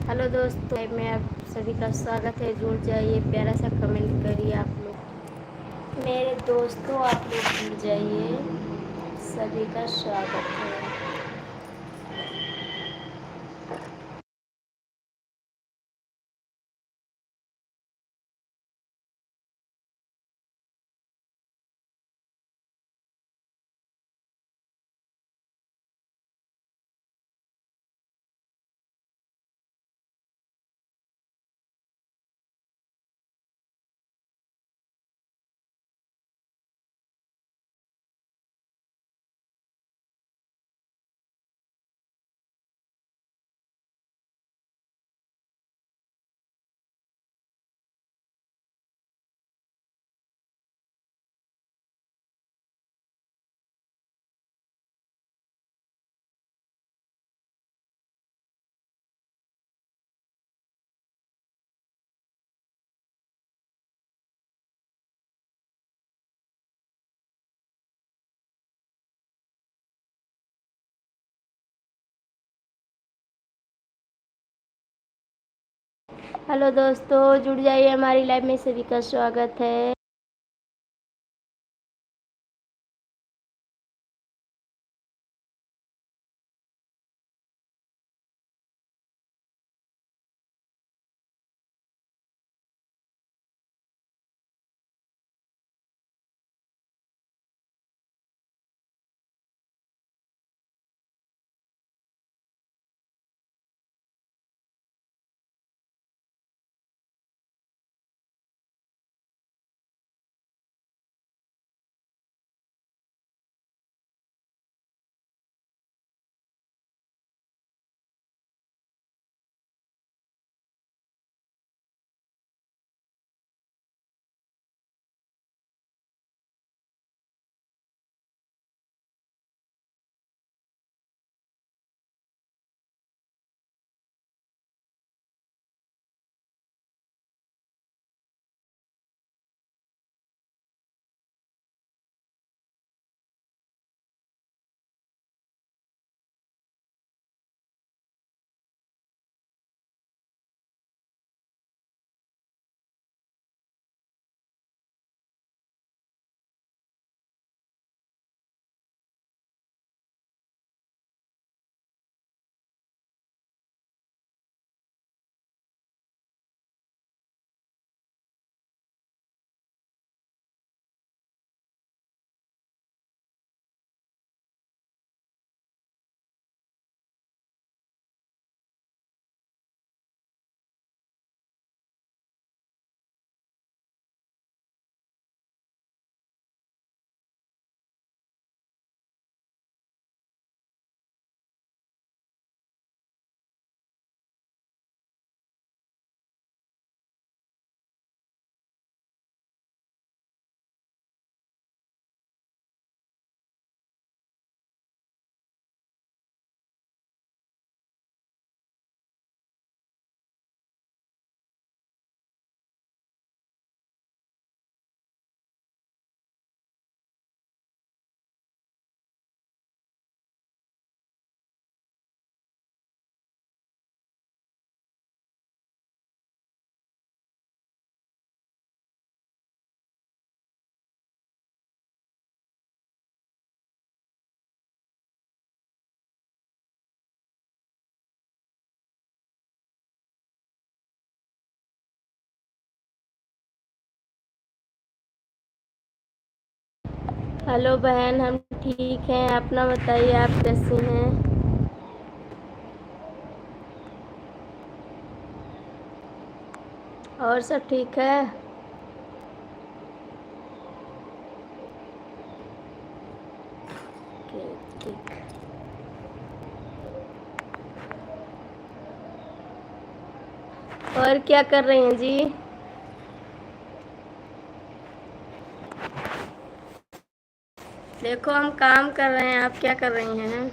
Hello दोस्तों, मैं आप सभी का स्वागत है। जुड़ जाइए, प्यारा सा कमेंट करिए आप लोग। मेरे दोस्तों, आप लोग जुड़ जाइए, सभी का स्वागत है। हेलो दोस्तों, जुड़ जाइए, हमारी लाइव में सभी का स्वागत है। हेलो बहन, हम ठीक हैं। अपना बताइए, आप कैसी हैं? और सब ठीक है? ठीक। और क्या कर रही हैं जी? देखो, हम काम कर रहे हैं, आप क्या कर रही हैं?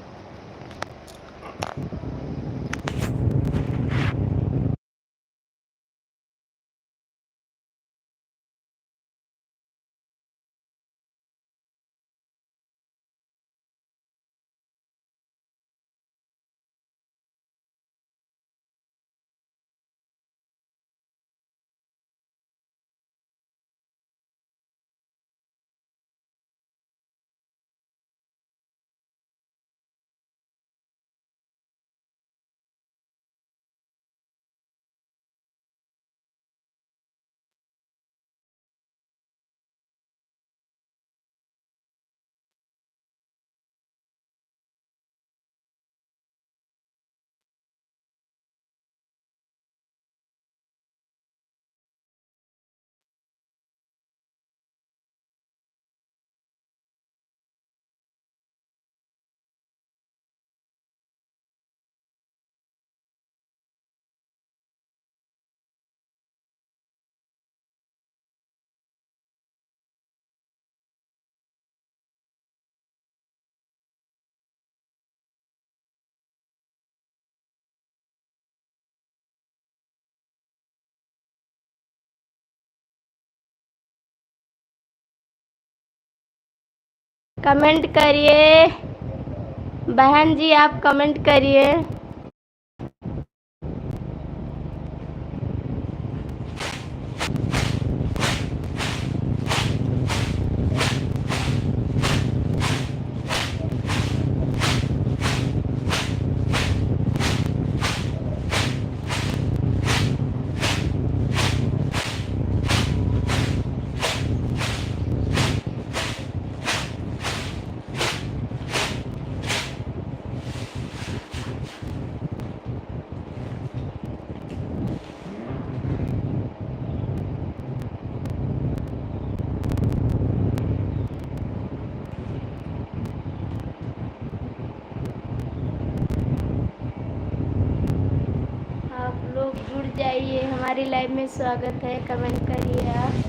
कमेंट करिए बहन जी, आप कमेंट करिए। आप लोग जुड़ जाइए, हमारी लाइव में स्वागत है। कमेंट करिए आप।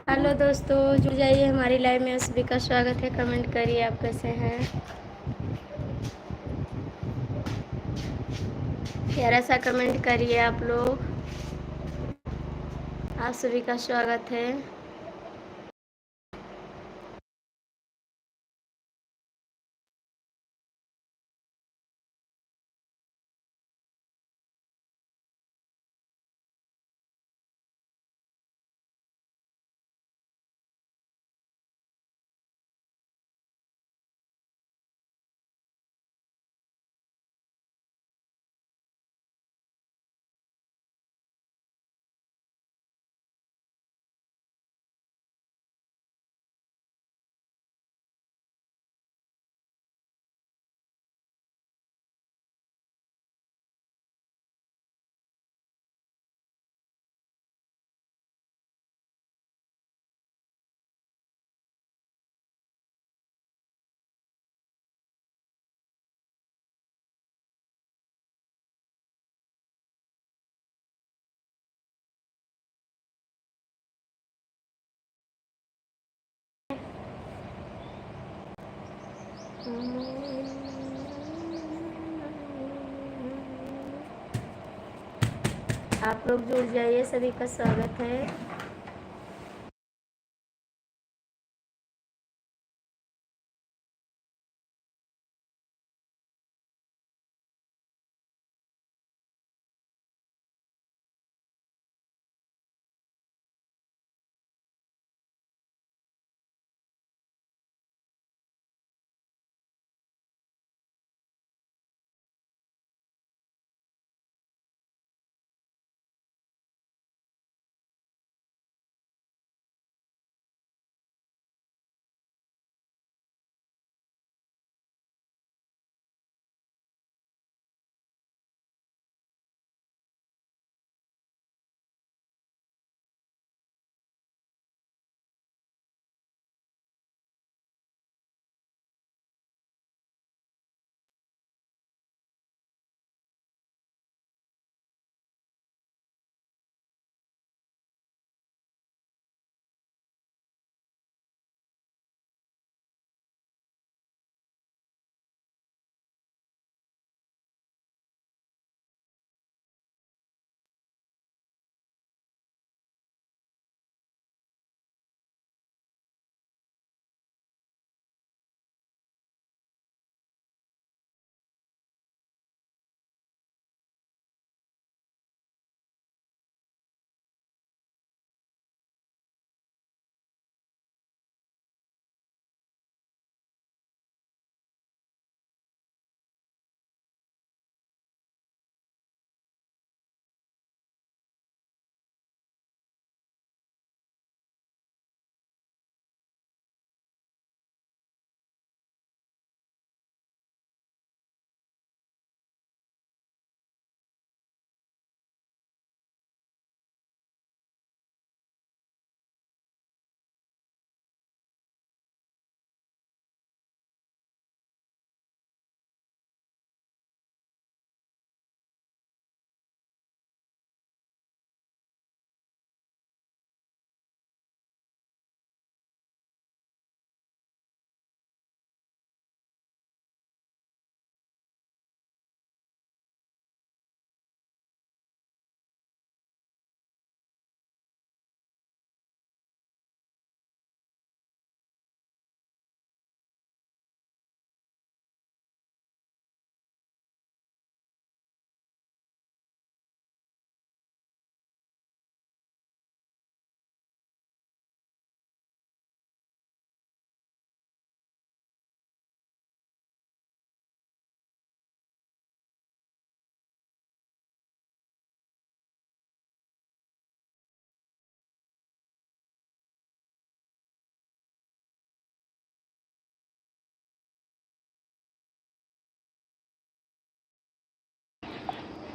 हेलो दोस्तों, जुड़ जाइए हमारी लाइव में। सभी का स्वागत है। कमेंट करिए आप कैसे हैं। प्यारा सा कमेंट करिए आप लोग। आप सभी का स्वागत है। आप लोग जुड़ जाइए, सभी का स्वागत है।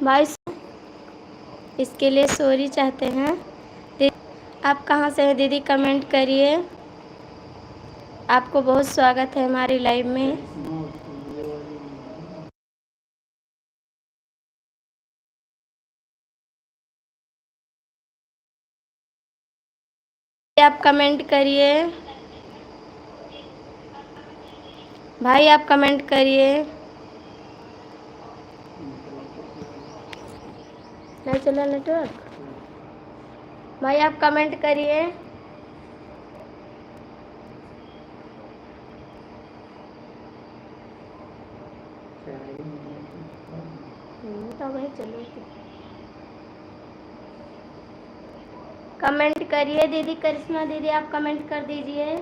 भाई इसके लिए सॉरी चाहते हैं। दीदी आप कहाँ से हैं दीदी, कमेंट करिए। आपको बहुत स्वागत है हमारी लाइव में। आप कमेंट करिए भाई, आप कमेंट करिए। नहीं चला नेटवर्क। भाई आप कमेंट करिए। तो भाई चलो कमेंट करिए दीदी, करिश्मा दीदी आप कमेंट कर दीजिए।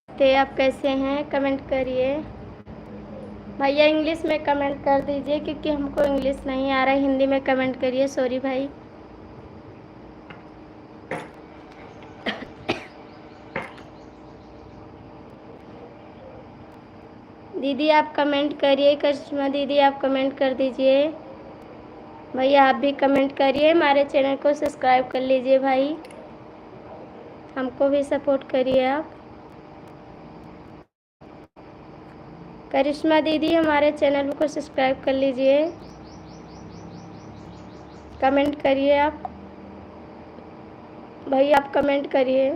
तो आप कैसे हैं कमेंट करिए। भैया इंग्लिश में कमेंट कर दीजिए क्योंकि हमको इंग्लिश नहीं आ रहा है, हिंदी में कमेंट करिए। सॉरी भाई। दीदी आप कमेंट करिए, करिश्मा दीदी आप कमेंट कर दीजिए। भैया आप भी कमेंट करिए, हमारे चैनल को सब्सक्राइब कर लीजिए भाई, हमको भी सपोर्ट करिए आप। करिश्मा दीदी हमारे चैनल को सब्सक्राइब कर लीजिए, कमेंट करिए आप। भाई आप कमेंट करिए।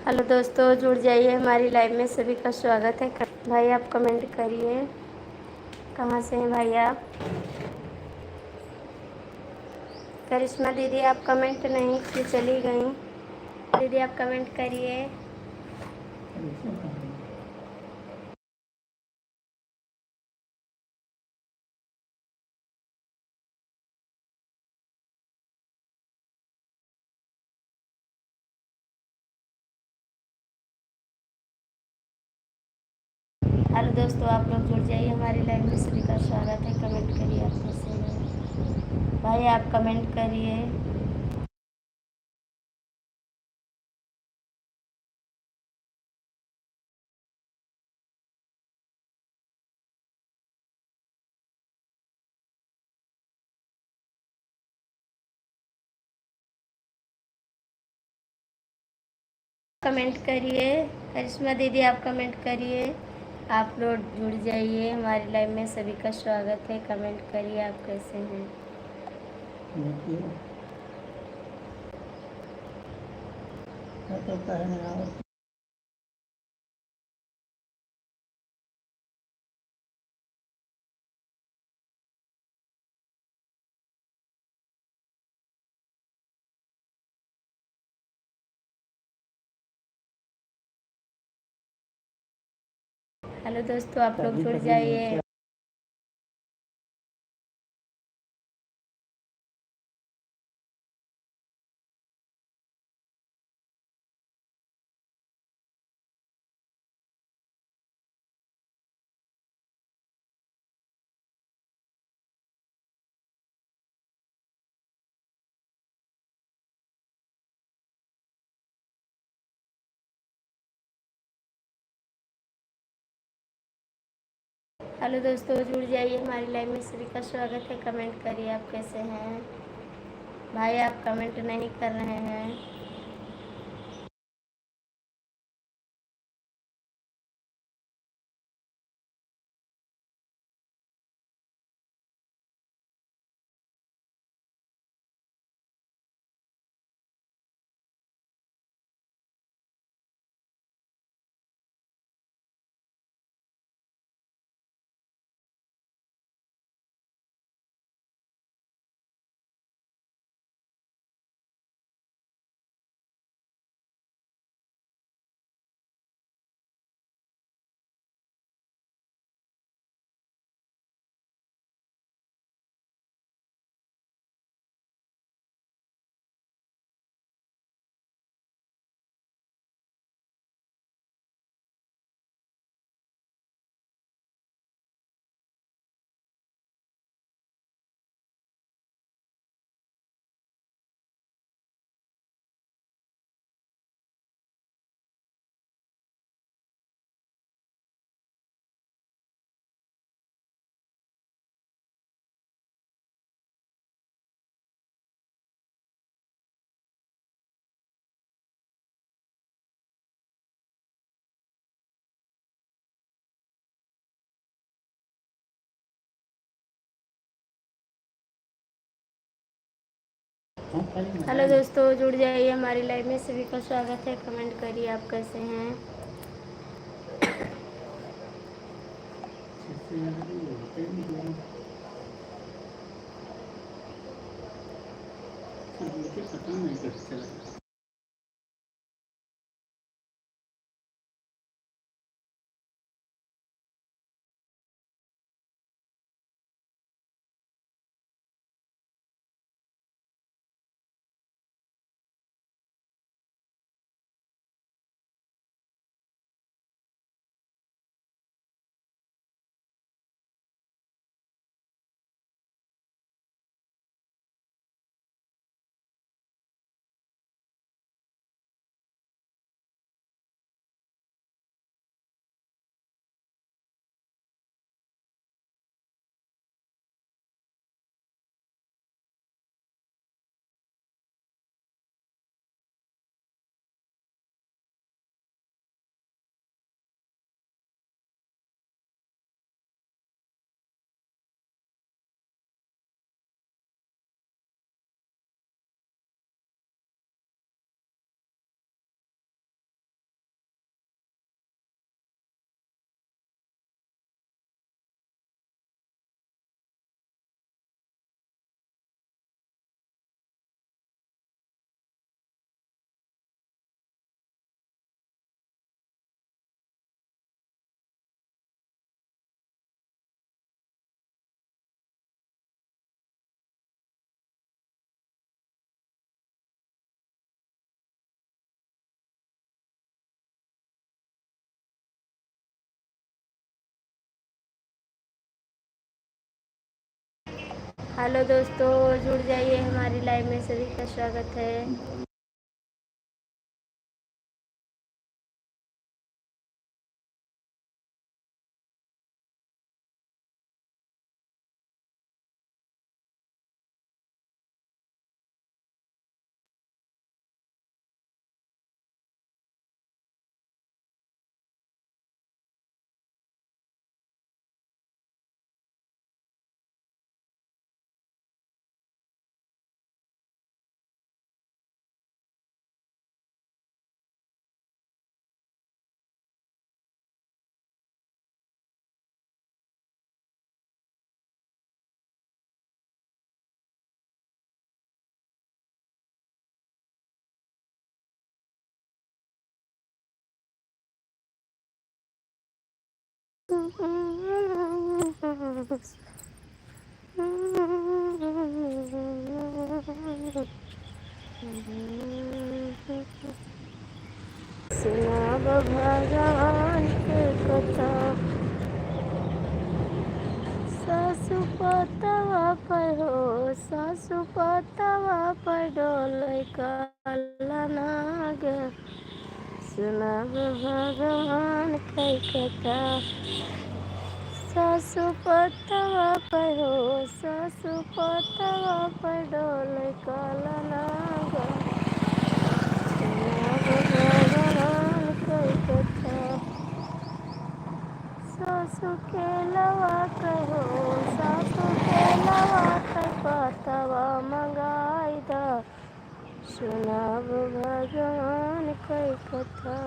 हेलो दोस्तों, जुड़ जाइए हमारी लाइव में, सभी का स्वागत है। भाई आप कमेंट करिए, कहाँ से हैं भाई आप? करिश्मा दीदी आप कमेंट नहीं की, चली गई। दीदी आप कमेंट करिए। हेलो दोस्तों, आप लोग जुड़ जाइए हमारी लाइव में, सभी का स्वागत है। कमेंट करिए आप कैसे हैं भाई, आप कमेंट करिए। कमेंट करिए। करिश्मा दीदी आप कमेंट करिए। आप लोग जुड़ जाइए हमारी लाइव में, सभी का स्वागत है। कमेंट करिए आप कैसे हैं। हेलो दोस्तों, आप लोग जुड़ जाइए। हेलो दोस्तों, जुड़ जाइए हमारी लाइव में, सभी का स्वागत है। कमेंट करिए आप कैसे हैं भाई, आप कमेंट नहीं कर रहे हैं। हेलो दोस्तों, जुड़ जाइए हमारी लाइव में, सभी का स्वागत है। कमेंट करिए आप कैसे हैं। मुझे पता नहीं कैसे चला। हेलो दोस्तों, जुड़ जाइए हमारी लाइव में, सभी का स्वागत है। सुना भगवान के कथा, सासु पोतवा पर हो, सासु पोतवा पर डोले काला नाग। सुना भगवान के कथा, सासु पोतवा पर हो, सासु पोतवा पर डोले काला नाग। भगवान कई कथा, सासु के लवा कहो, सासु के लवा कई पतवा मंगाई दा। सुनाब भगवान कई कथा,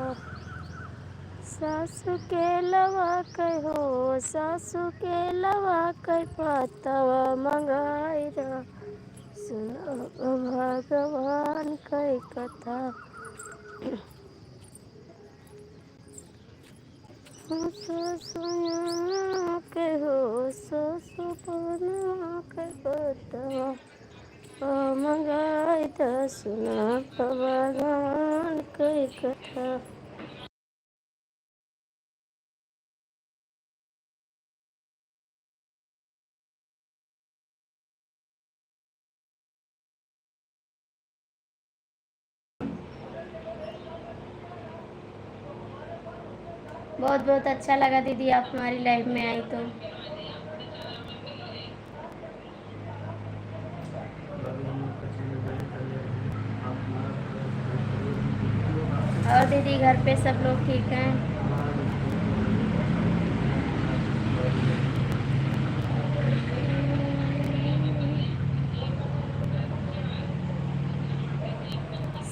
सासु के लवा कहो, सासु के लवा कई पतवा मंगाई दा। सुनाब भगवान कई कथा, के हो ससुपना के पतवा मंगाई दा। सुना भगवान के कथा। बहुत बहुत अच्छा लगा दीदी, आप हमारी लाइव में आई तो। और दीदी, घर पे सब लोग ठीक हैं?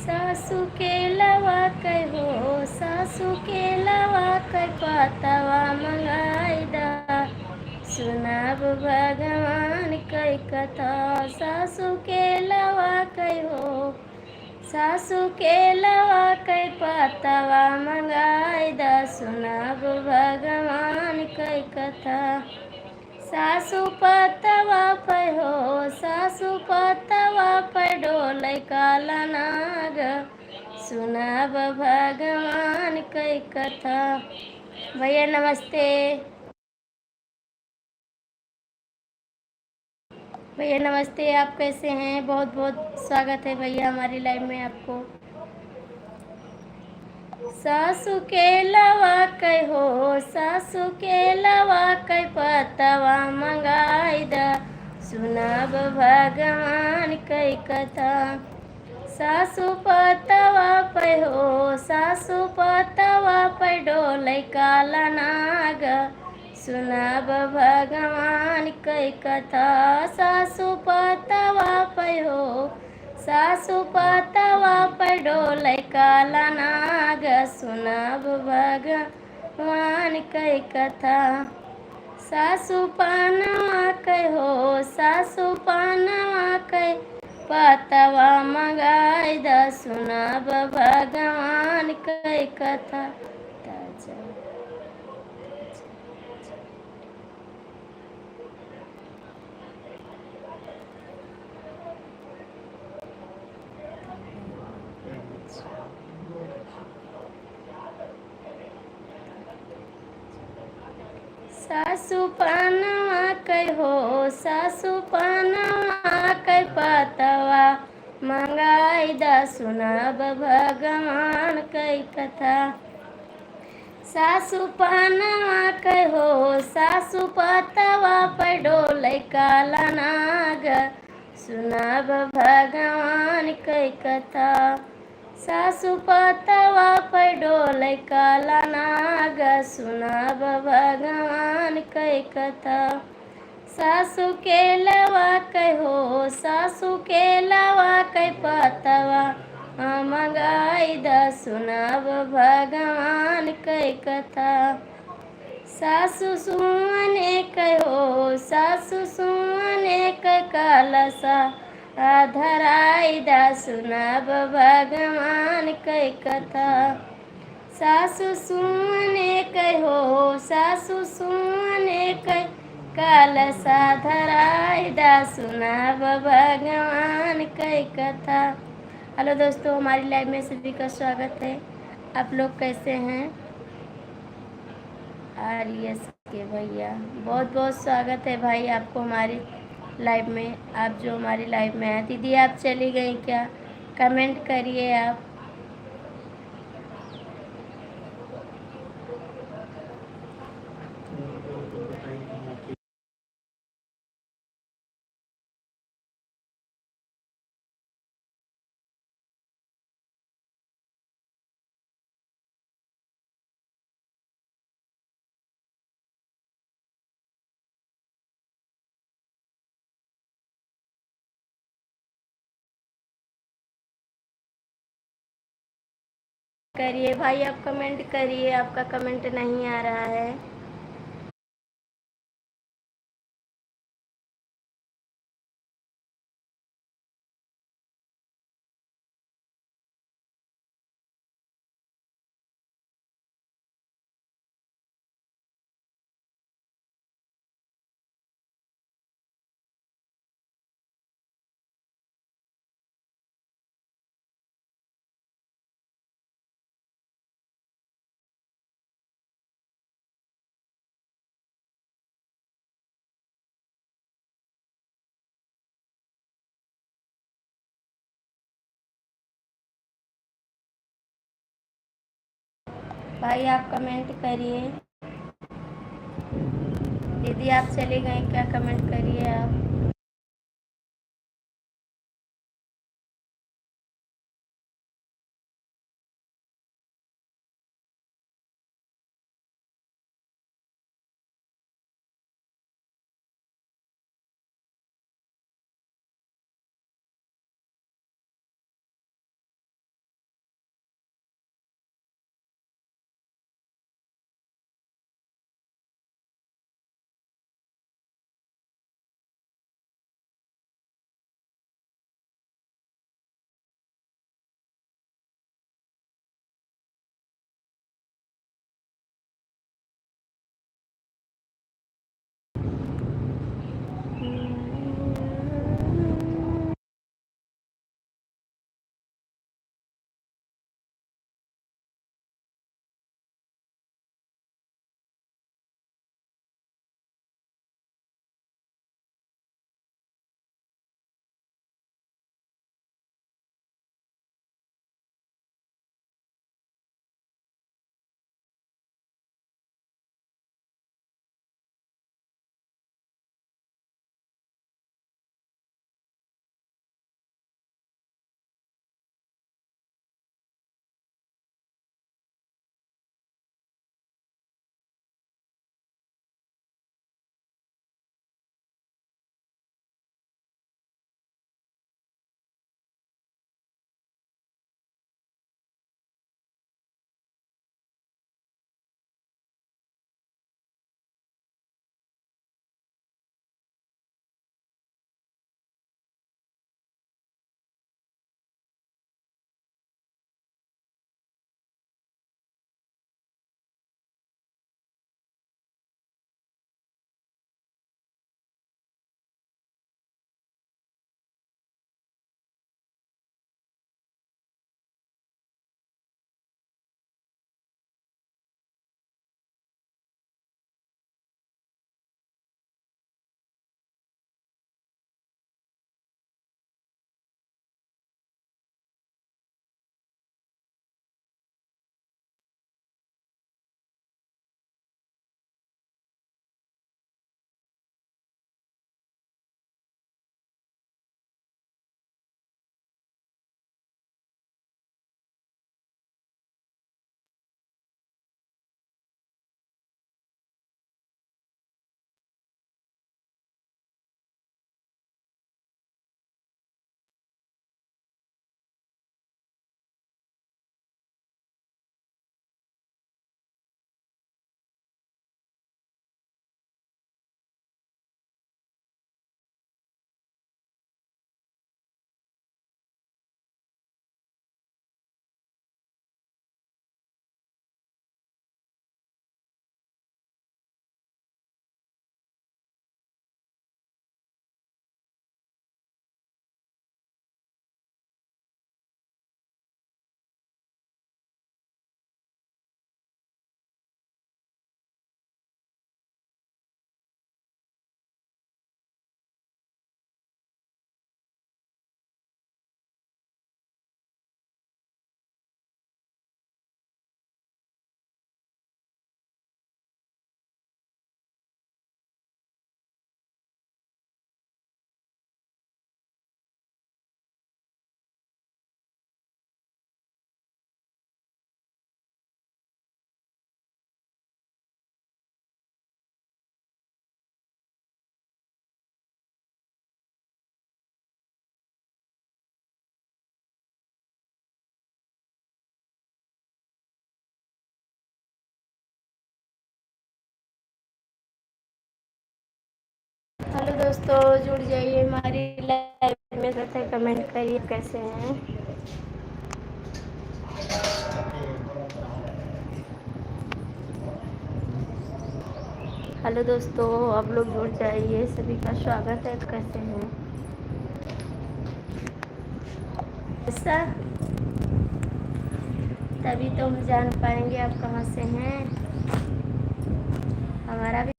सासू के लवा कहो, सासू के लवा कह पतवा मंगाई दा। सुनाब भगवान कई कथा, सासू के लवा कहो, सासू के लवा कई पतवा मंगाई दा। सुनाब भगवान कई कथा, सासु पतवा पर हो, सासु पतवा पर डोले काला नाग। सुनाब भगवान कई कथा। भैया नमस्ते। भैया नमस्ते, आप कैसे हैं? बहुत बहुत स्वागत है भैया हमारी लाइव में आपको। सासु के लवा कहो, सासु के लवा कह पतवा मंगाई दा। सुनाब भगवान कई कथा, सासु पतवा पर हो, सासु पतवा पर डोले काला नाग। सुनाब भगवान कई कथा, सासु पतवा पर हो, सासु पतवा पर डोले काला नाग। सुनाब भगवान कई कथा, सासु पानवा कहो, सासु पानवा कह पतवा मंगाई दा। सुनाब भगवान कई कथा। सासु पानवा कहो, सासु पानवा कै पतवा मंगाई दा सुनब भगवान कै कथा। सासु पहनवा कहो सासु पतवा पर डोलै काला नाग सुनब भगवान कै कथा। सासु पतवा पर डोलै काला नाग सुनब भगवान कै कथा। सासु के लवा कहो सासु के लवा कै पतवा मंगाई दा सुनब भगवान कै कथा। सासु सुने कहो सासु सुने कै कलसा धराई दा सुनब भगवान कै कथा। सासु सुने कहो सासु सुने कै कलसा धराई दा सुनब भगवान कै कथा। हेलो दोस्तों, हमारी लाइव में सभी का स्वागत है। आप लोग कैसे हैं? आरएस के भैया बहुत बहुत स्वागत है भाई आपको हमारी लाइव में। आप जो हमारी लाइव में हैं, दीदी आप चली गई क्या? कमेंट करिए आप। करिए भाई, आप कमेंट करिए, आपका कमेंट नहीं आ रहा है। भाई आप कमेंट करिए। दीदी आप चली गई क्या? कमेंट करिए आप। हेलो दोस्तों, जुड़ जाइए हमारी लाइव में, सबसे कमेंट करिए कैसे हैं। हेलो दोस्तों, आप लोग जुड़ जाइए, सभी का स्वागत है। कैसे हैं? ऐसा तभी तो हम जान पाएंगे आप कहाँ से हैं। हमारा भी